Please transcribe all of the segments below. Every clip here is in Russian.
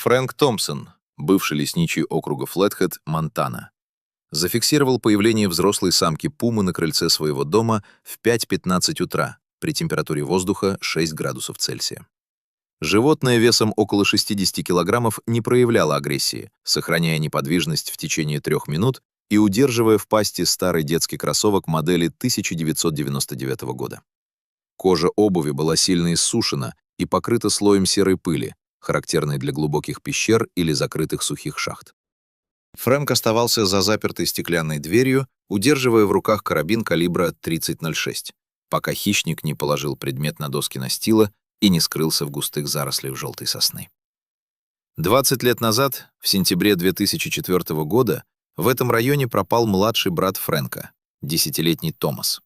Фрэнк Томпсон, бывший лесничий округа Флетхед, Монтана, зафиксировал появление взрослой самки пумы на крыльце своего дома в 5:15 утра при температуре воздуха 6 градусов Цельсия. Животное весом около 60 килограммов не проявляло агрессии, сохраняя неподвижность в течение 3 минут и удерживая в пасти старый детский кроссовок модели 1999 года. Кожа обуви была сильно иссушена и покрыта слоем серой пыли, характерной для глубоких пещер или закрытых сухих шахт. Фрэнк оставался за запертой стеклянной дверью, удерживая в руках карабин калибра 30-06, пока хищник не положил предмет на доски настила и не скрылся в густых зарослях желтой сосны. 20 лет назад, в сентябре 2004 года, в этом районе пропал младший брат Фрэнка, 10-летний Томас.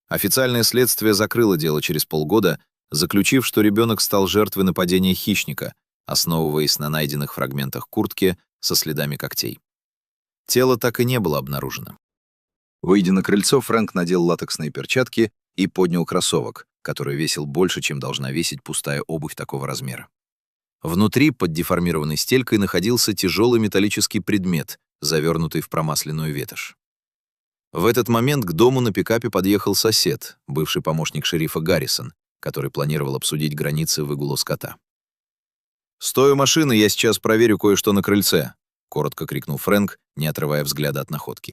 Официальное следствие закрыло дело через полгода, заключив, что ребенок стал жертвой нападения хищника, основываясь на найденных фрагментах куртки со следами когтей. Тело так и не было обнаружено. Выйдя на крыльцо, Фрэнк надел латексные перчатки и поднял кроссовок, который весил больше, чем должна весить пустая обувь такого размера. Внутри, под деформированной стелькой, находился тяжелый металлический предмет, завернутый в промасленную ветошь. В этот момент к дому на пикапе подъехал сосед, бывший помощник шерифа Гаррисон, который планировал обсудить границы выгула скота. «Стой у машины, я сейчас проверю кое-что на крыльце», — коротко крикнул Фрэнк, не отрывая взгляда от находки.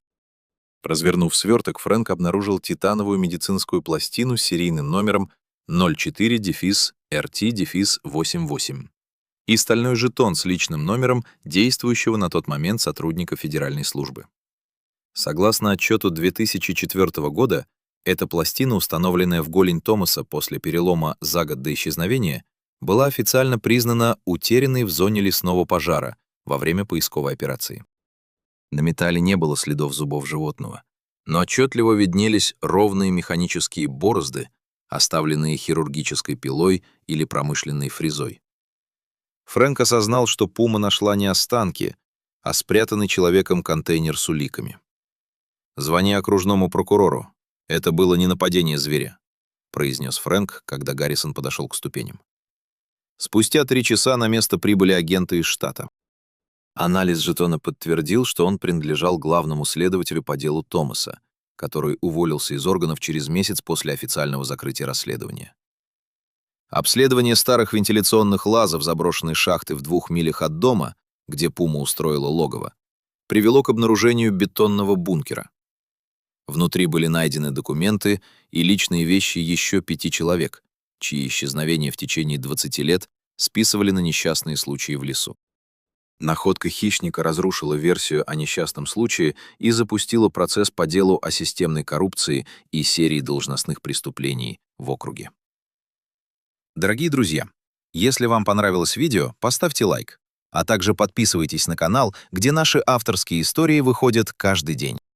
Развернув сверток, Фрэнк обнаружил титановую медицинскую пластину с серийным номером 04-RT-88 и стальной жетон с личным номером действующего на тот момент сотрудника Федеральной службы. Согласно отчету 2004 года, эта пластина, установленная в голень Томаса после перелома за год до исчезновения, была официально признана утерянной в зоне лесного пожара во время поисковой операции. На металле не было следов зубов животного, но отчетливо виднелись ровные механические борозды, оставленные хирургической пилой или промышленной фрезой. Фрэнк осознал, что пума нашла не останки, а спрятанный человеком контейнер с уликами. «Звони окружному прокурору. Это было не нападение зверя», — произнес Фрэнк, когда Гаррисон подошел к ступеням. Спустя 3 часа на место прибыли агенты из штата. Анализ жетона подтвердил, что он принадлежал главному следователю по делу Томаса, который уволился из органов через месяц после официального закрытия расследования. Обследование старых вентиляционных лазов заброшенной шахты в 2 милях от дома, где пума устроила логово, привело к обнаружению бетонного бункера. Внутри были найдены документы и личные вещи еще 5 человек, чьи исчезновения в течение 20 лет списывали на несчастные случаи в лесу. Находка хищника разрушила версию о несчастном случае и запустила процесс по делу о системной коррупции и серии должностных преступлений в округе. Дорогие друзья, если вам понравилось видео, поставьте лайк, а также подписывайтесь на канал, где наши авторские истории выходят каждый день.